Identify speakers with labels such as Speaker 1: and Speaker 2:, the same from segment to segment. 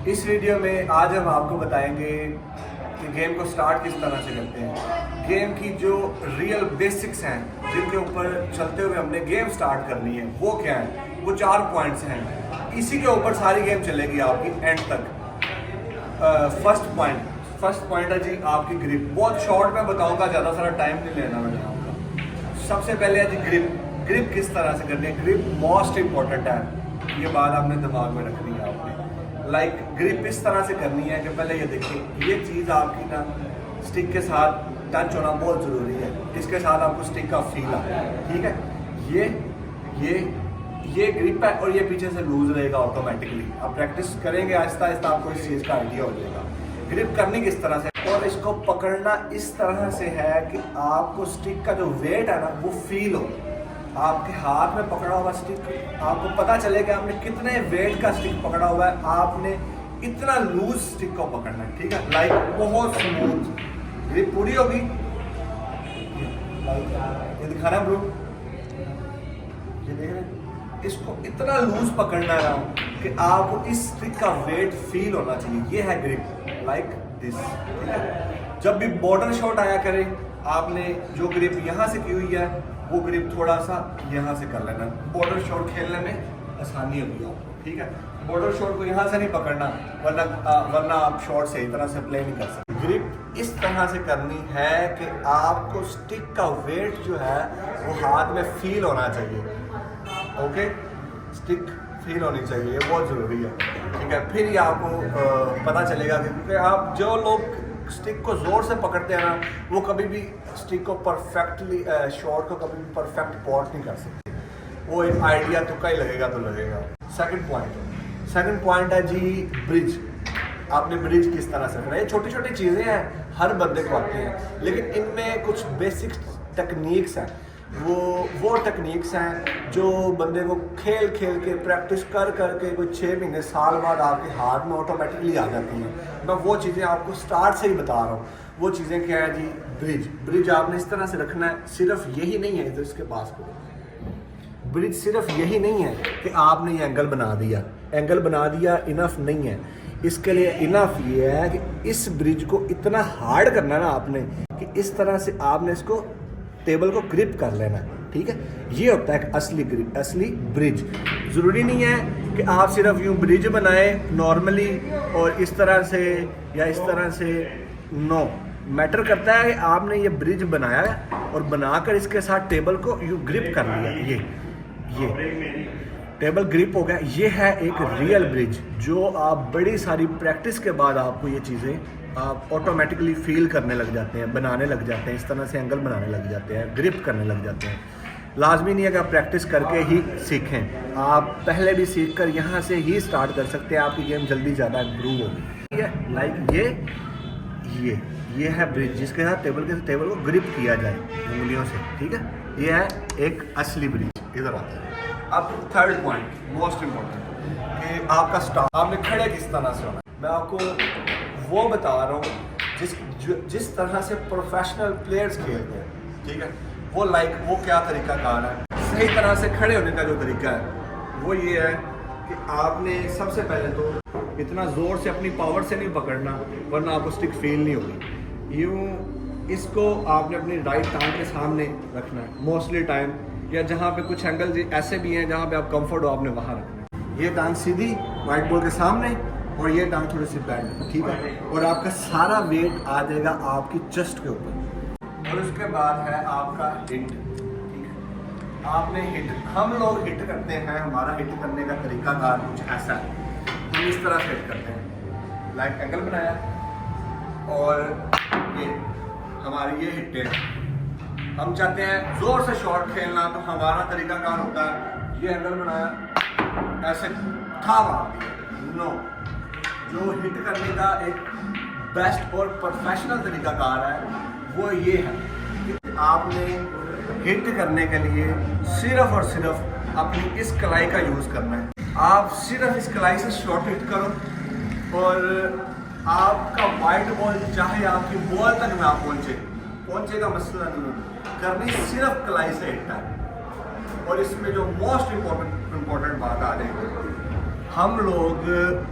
Speaker 1: इस वीडियो में आज हम आपको बताएंगे कि गेम को स्टार्ट किस तरह से करते हैं। गेम की जो रियल बेसिक्स हैं जिनके ऊपर चलते हुए हमने गेम स्टार्ट करनी है वो क्या है, वो 4 पॉइंट्स हैं। इसी के ऊपर सारी गेम चलेगी आपकी एंड तक। फर्स्ट पॉइंट है जी आपकी ग्रिप। बहुत शॉर्ट में बताऊंगा, ज़्यादा सारा टाइम नहीं लेना मैंने आपका। सबसे पहले है जी ग्रिप किस तरह से करनी है। ग्रिप मोस्ट इंपॉर्टेंट है, ये बात आपने दिमाग में रखनी है आपने। ग्रिप इस तरह से करनी है कि पहले ये देखिए, ये चीज़ आपकी ना स्टिक के साथ टच होना बहुत ज़रूरी है। इसके साथ आपको स्टिक का फील आता है, ठीक है। ये ग्रिप है और ये पीछे से लूज रहेगा ऑटोमेटिकली। आप प्रैक्टिस करेंगे आहिस्ता आहिस्ता आपको इस चीज़ का आइडिया हो जाएगा। ग्रिप करनी किस तरह से, और इसको पकड़ना इस तरह से है कि आपको स्टिक का जो वेट है ना वो फील हो। आपके हाथ में पकड़ा हुआ स्टिक, आपको पता चलेगा आपने कितने वेट का स्टिक पकड़ा हुआ है। आपने इतना लूज स्टिक को पकड़ना है, ठीक है। बहुत स्मूथ ग्रिप पूरी होगी। ये दिखाना ब्रो, ये देख रहे हैं, इसको इतना लूज पकड़ना है कि आपको इस स्टिक का वेट फील होना चाहिए। ये है ग्रिप, लाइक दिस, ठीक है। जब भी बॉर्डर शॉट आया करे, आपने जो ग्रिप यहाँ से की हुई है वो ग्रिप थोड़ा सा यहाँ से कर लेना। बॉर्डर शॉट खेलने में आसानी होगी आपको, ठीक है। बॉर्डर शॉट को यहाँ से नहीं पकड़ना, वरना आप शॉट सही तरह से प्ले नहीं कर सकते। ग्रिप इस तरह से करनी है कि आपको स्टिक का वेट जो है वो हाथ में फील होना चाहिए। ओके, स्टिक फील होनी चाहिए, ये बहुत ज़रूरी है, ठीक है। फिर ये आपको पता चलेगा क्योंकि आप जो लोग स्टिक को ज़ोर से पकड़ते हैं ना, वो कभी भी स्टिक को परफेक्टली शॉट को कभी भी परफेक्ट पॉट नहीं कर सकते। वो एक आइडिया तुक्का ही लगेगा तो लगेगा। सेकंड पॉइंट है जी ब्रिज। आपने ब्रिज किस तरह से करना है। ये छोटी छोटी चीज़ें हैं, हर बंदे को आती हैं, लेकिन इनमें कुछ बेसिक टेक्निक्स हैं। वो टेक्निक्स हैं जो बंदे को खेल के प्रैक्टिस करके कोई 6 महीने साल बाद आपके हाथ में ऑटोमेटिकली आ जाती हैं। मैं वो चीज़ें आपको स्टार्ट से ही बता रहा हूँ। वो चीज़ें क्या है जी, ब्रिज आपने इस तरह से रखना है। सिर्फ यही नहीं है, तो इसके पास को ब्रिज सिर्फ यही नहीं है कि आपने ये एंगल बना दिया इनफ नहीं है। इसके लिए इनफ ये है कि इस ब्रिज को इतना हार्ड करना है ना आपने कि इस तरह से आपने इसको टेबल को ग्रिप कर लेना है, ठीक है। ये होता है असली ब्रिज। ज़रूरी नहीं है कि आप सिर्फ यूँ ब्रिज बनाए नॉर्मली और इस तरह से या इस तरह से, नो। मैटर करता है कि आपने ये ब्रिज बनाया है और बनाकर इसके साथ टेबल को यूँ ग्रिप कर लिया। ये टेबल ग्रिप हो गया। ये है एक रियल ब्रिज जो आप बड़ी सारी प्रैक्टिस के बाद आपको ये चीज़ें आप ऑटोमेटिकली फील करने लग जाते हैं, बनाने लग जाते हैं। इस तरह से एंगल बनाने लग जाते हैं, ग्रिप करने लग जाते हैं। लाजमी नहीं है कि आप प्रैक्टिस करके ही सीखें, आप पहले भी सीख कर यहाँ से ही स्टार्ट कर सकते हैं। आपकी गेम जल्दी ज़्यादा इम्प्रूव होगी, ठीक है। लाइक ये है ब्रिज जिसके साथ टेबल को ग्रिप किया जाए उंगलियों से, ठीक है। ये है एक असली ब्रिज। इधर आता है अब थर्ड पॉइंट, मोस्ट इम्पोर्टेंट, कि आपका स्टार्ट, आपने खड़े किस तरह से होना है। मैं आपको वो बता रहा हूँ जिस तरह से प्रोफेशनल प्लेयर्स खेलते हैं, ठीक है। वो क्या तरीका कार है। सही तरह से खड़े होने का जो तरीका है वो ये है कि आपने सबसे पहले तो इतना ज़ोर से अपनी पावर से नहीं पकड़ना, वरना आपको स्टिक फील नहीं होगी। यूँ इसको आपने अपनी राइट टांग के सामने रखना है मोस्टली टाइम, या जहाँ पे कुछ एंगल ऐसे भी हैं जहाँ पे आप कंफर्ट हो, आपने वहाँ रखना है। ये टांग सीधी वाइट बॉल के सामने और ये टांग थोड़ी सी बैंड, ठीक है। और आपका सारा वेट आ जाएगा आपकी चेस्ट के ऊपर। और उसके बाद है आपका हिट, ठीक है। आपने हिट, हम लोग हिट करते हैं, हमारा हिट करने का तरीका कार कुछ ऐसा है। हम इस तरह से हिट करते हैं, लाइक एंगल बनाया और ये हमारी ये हिट है। हम चाहते हैं जोर से शॉट खेलना, तो हमारा तरीका कार होता है ये एंगल बनाया, ऐसे था मार दिया। नो, जो हिट करने का एक बेस्ट और प्रोफेशनल तरीका कार है वो ये है कि आपने हिट करने के लिए सिर्फ और सिर्फ अपनी इस कलाई का यूज़ करना है। आप सिर्फ इस कलाई से शॉट हिट करो और आपका वाइट बॉल चाहे आपकी बॉल तक ना पहुंचे का मसला नहीं है, करनी सिर्फ कलाई से हिट है। और इसमें जो मोस्ट इम्पोर्टेंट बात आ जाएगी, हम लोग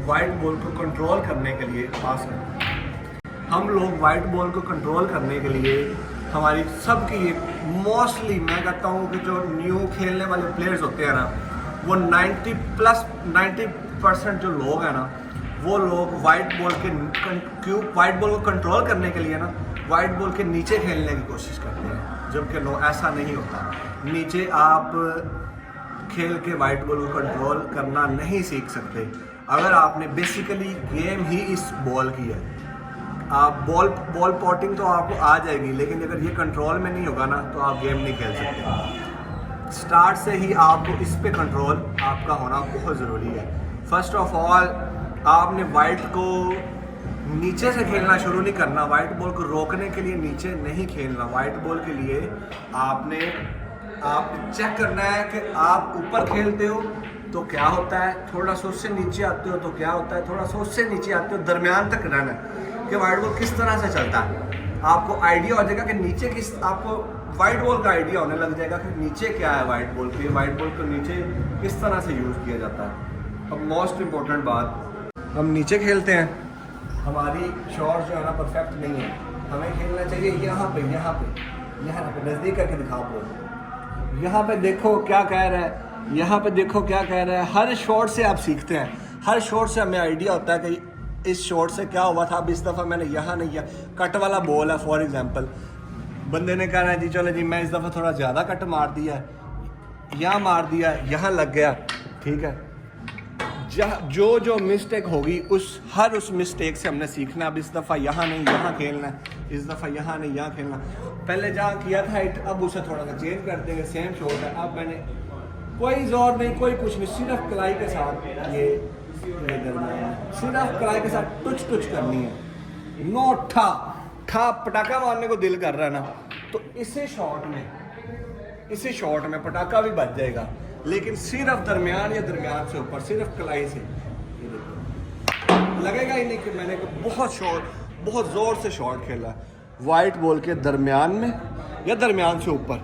Speaker 1: वाइट बॉल को कंट्रोल करने के लिए पास करते हैं। हम लोग वाइट बॉल को कंट्रोल करने के लिए हमारी सबकी मोस्टली मैं कहता हूँ कि जो न्यू खेलने वाले प्लेयर्स होते हैं ना, वो 90% जो लोग हैं ना, वो लोग वाइट बॉल को कंट्रोल करने के लिए ना वाइट बॉल के नीचे खेलने की कोशिश करते हैं, जबकि नो, ऐसा नहीं होता। नीचे आप खेल के वाइट बॉल को कंट्रोल करना नहीं सीख सकते अगर आपने बेसिकली गेम ही इस बॉल की है। आप बॉल पॉटिंग तो आपको आ जाएगी, लेकिन अगर ये कंट्रोल में नहीं होगा ना तो आप गेम नहीं खेल सकते। स्टार्ट से ही आपको इस पे कंट्रोल आपका होना बहुत ज़रूरी है। फर्स्ट ऑफ ऑल आपने वाइट को नीचे से खेलना शुरू नहीं करना। वाइट बॉल को रोकने के लिए नीचे नहीं खेलना। वाइट बॉल के लिए आपने चेक करना है कि आप ऊपर खेलते हो तो क्या होता है, थोड़ा सा उससे नीचे आते हो तो क्या होता है, थोड़ा सा उससे नीचे आते हो, दरमियान तक रहना है कि वाइट बॉल किस तरह से चलता है। आपको आइडिया हो जाएगा कि नीचे किस, आपको वाइट बॉल का आइडिया होने लग जाएगा कि नीचे क्या है वाइट बॉल के, वाइट बॉल को नीचे किस तरह से यूज़ किया जाता है। अब मोस्ट इम्पोर्टेंट बात, हम नीचे खेलते हैं, हमारी शॉट जो है ना परफेक्ट नहीं है। हमें खेलना चाहिए यहाँ पे नज़दीक करके दिखा बॉल, यहाँ पे देखो क्या कह रहा है, यहाँ पे देखो क्या कह रहा है। हर शॉट से आप सीखते हैं, हर शॉट से हमें आइडिया होता है कि इस शॉट से क्या हुआ था। अब इस दफ़ा मैंने यहाँ नहीं किया, कट वाला बॉल है फॉर एग्जांपल, बंदे ने कहना है जी चलो जी मैं इस दफ़ा थोड़ा ज़्यादा कट मार दिया, यहाँ मार दिया, यहाँ लग गया, ठीक है। जो मिस्टेक होगी उस मिस्टेक से हमने सीखना। अब इस दफ़ा यहाँ नहीं यहाँ खेलना है, इस दफ़ा यहाँ नहीं यहाँ खेलना। पहले जहाँ किया था हिट, अब उसे थोड़ा सा चेंज कर देंगे, सेम शॉट है। अब मैंने कोई जोर नहीं, कोई कुछ नहीं, सिर्फ कलाई के साथ ये सिर्फ कलाई के साथ टुच करनी है। नो ठा पटाखा मारने को दिल कर रहा है ना, तो इसी शॉट में पटाखा भी बच जाएगा, लेकिन सिर्फ दरमियान से ऊपर, सिर्फ कलाई से लगेगा ही नहीं कि मैंने बहुत ज़ोर से शॉट खेला। वाइट बॉल के दरमियान में या दरमियान से ऊपर,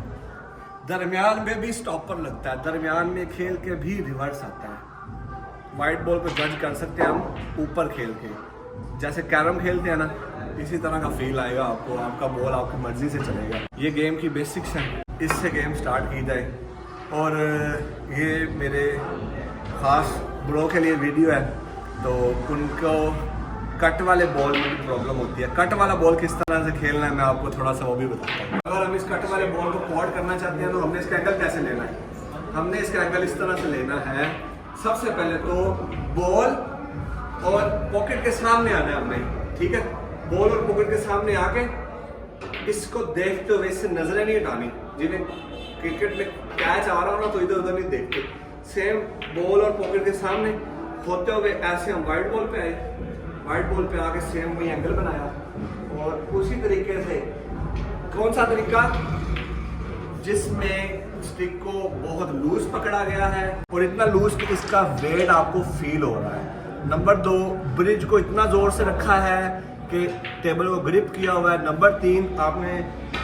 Speaker 1: दरमियान में भी स्टॉपर लगता है, दरमियान में खेल के भी रिवर्स आता है। वाइट बॉल को जज कर सकते हैं हम ऊपर खेल के, जैसे कैरम खेलते हैं ना, इसी तरह का फील आएगा आपको, आपका बॉल आपकी मर्जी से चलेगा। ये गेम की बेसिक्स हैं, इससे गेम स्टार्ट की जाए। और ये मेरे ख़ास ब्रो के लिए वीडियो है, तो उनको कट वाले बॉल में भी प्रॉब्लम होती है। कट वाला बॉल किस तरह से खेलना है मैं आपको थोड़ा सा वो भी बताता हूँ। अगर हम इस कट वाले बॉल को पॉट करना चाहते हैं तो हमने इसका एंगल कैसे लेना है, हमने इसका एंगल इस तरह से लेना है। सबसे पहले तो बॉल और पॉकेट के सामने आना है हमने, ठीक है। बॉल और पॉकेट के सामने आके इसको देखते हुए इससे नजरें नहीं हटानी। जिन्हें क्रिकेट में कैच आ रहा हो ना तो इधर उधर नहीं देखते, सेम बॉल और पॉकेट के सामने होते हुए ऐसे हम वाइट बॉल पे आए, वाइट बॉल पे आके सेम वही एंगल बनाया। और उसी तरीके से कौन सा तरीका, जिसमें स्टिक को बहुत लूज पकड़ा गया है और इतना लूज कि इसका वेट आपको फील हो रहा है। नंबर 2, ब्रिज को इतना जोर से रखा है कि टेबल को ग्रिप किया हुआ है। नंबर 3, आपने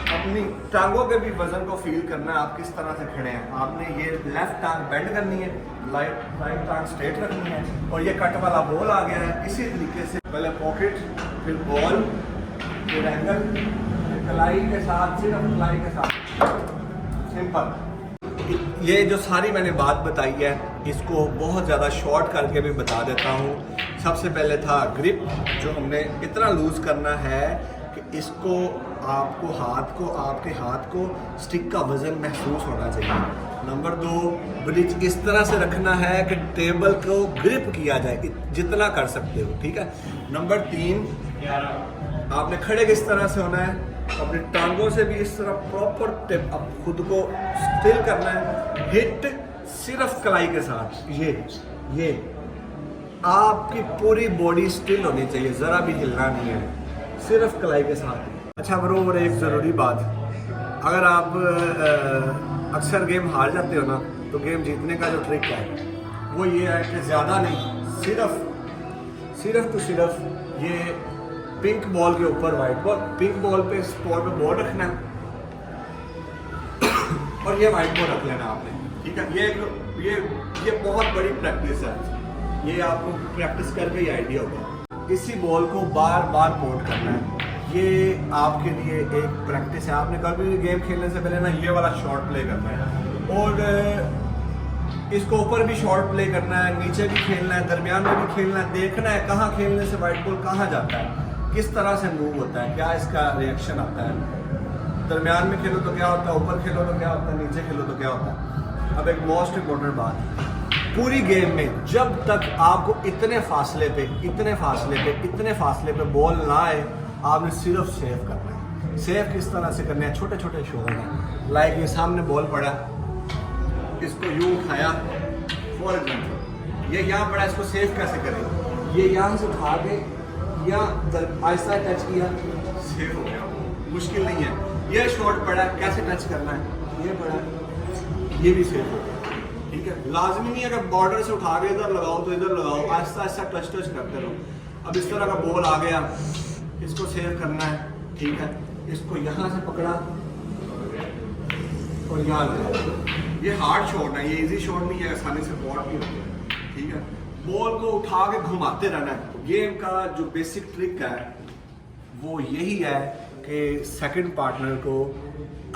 Speaker 1: अपनी टांगों के भी वजन को फील करना है, आप किस तरह से खड़े हैं। आपने ये लेफ्ट टांग बेंड करनी है, राइट टांग स्ट्रेट रखनी है। और ये कट वाला बॉल आ गया है, इसी तरीके से पहले पॉकेट, फिर बॉल, फिर एंगल, कलाई के साथ, सिर्फ कलाई के साथ, सिंपल। ये जो सारी मैंने बात बताई है, इसको बहुत ज़्यादा शॉर्ट करके भी बता देता हूँ। सबसे पहले था ग्रिप, जो हमने इतना लूज़ करना है कि इसको आपके हाथ को स्टिक का वज़न महसूस होना चाहिए। नंबर 2, ब्रिज इस तरह से रखना है कि टेबल को ग्रिप किया जाए, जितना कर सकते हो, ठीक है। नंबर 3, आपने खड़े किस तरह से होना है, अपनी टांगों से भी इस तरह प्रॉपर टिप, अब खुद को स्टिल करना है। हिट सिर्फ कलाई के साथ, ये आपकी पूरी बॉडी स्टिल होनी चाहिए, ज़रा भी हिलना नहीं है, सिर्फ कलाई के साथ। अच्छा ब्रो, और एक ज़रूरी बात, अगर आप अक्सर गेम हार जाते हो ना, तो गेम जीतने का जो ट्रिक है वो ये है कि ज़्यादा नहीं, सिर्फ ये पिंक बॉल के ऊपर वाइट बॉल, पिंक बॉल पे स्पॉट पे बॉल रखना है और ये वाइट बॉल रख लेना आपने, ठीक है। ये बहुत बड़ी प्रैक्टिस है, ये आपको प्रैक्टिस करके ही आइडिया होगा। इसी बॉल को बार बार पोर्ट करना है, ये आपके लिए एक प्रैक्टिस है। आपने कभी भी गेम खेलने से पहले ना ये वाला शॉट प्ले करना है, और इसको ऊपर भी शॉट प्ले करना है, नीचे भी खेलना है, दरमियान में भी खेलना है, देखना है कहाँ खेलने से वाइट बॉल कहाँ जाता है, किस तरह से मूव होता है, क्या इसका रिएक्शन आता है। दरमियान में खेलो तो क्या होता है, ऊपर खेलो तो क्या होता है, नीचे खेलो तो क्या होता है। अब एक मोस्ट इम्पोर्टेंट बात, पूरी गेम में जब तक आपको इतने फासले पे बॉल ना आए, आपने सिर्फ सेव करना है। सेव किस तरह से करना है, छोटे छोटे शोर हैं। लाइक ये सामने बॉल पड़ा, इसको यूं उठाया, फॉर एग्जाम्पल ये यहाँ पड़ा, इसको सेव कैसे करें, ये यहाँ से उठा के या आहिस्ता टच किया, सेव हो गया, मुश्किल नहीं है। ये शॉट पड़ा, कैसे टच करना है, ये पड़ा, ये भी सेव हो गया। ठीक है, लाजमी नहीं है कि बॉर्डर से उठा के इधर लगाओ तो इधर लगाओ, आहिस्ता आहिस्ता टच करते रहो। अब इस तरह का बॉल आ गया, इसको सेव करना है। ठीक है, इसको यहाँ से पकड़ा और यहाँ लगाओ। ये हार्ड शॉट है, ये इजी शॉट नहीं है, आसानी से बॉल नहीं होती है। ठीक है, बॉल को उठा के घुमाते रहना है। गेम का जो बेसिक ट्रिक है वो यही है कि सेकंड पार्टनर को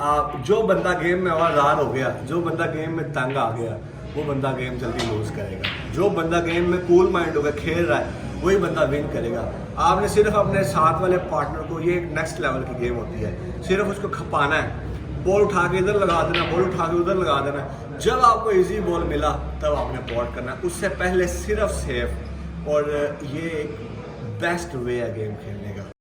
Speaker 1: आप, जो बंदा गेम में आवाज़ार हो गया, जो बंदा गेम में तंग आ गया, वो बंदा गेम जल्दी लूज करेगा। जो बंदा गेम में कूल माइंड होकर खेल रहा है, वही बंदा विन करेगा। आपने सिर्फ अपने साथ वाले पार्टनर को, ये एक नेक्स्ट लेवल की गेम होती है, सिर्फ उसको खपाना है। बॉल उठा के इधर लगा देना, बॉल उठा के उधर लगा देना। जब आपको इजी बॉल मिला तब आपने पॉट करना, उससे पहले सिर्फ सेफ। और ये एक बेस्ट वे है गेम खेलने।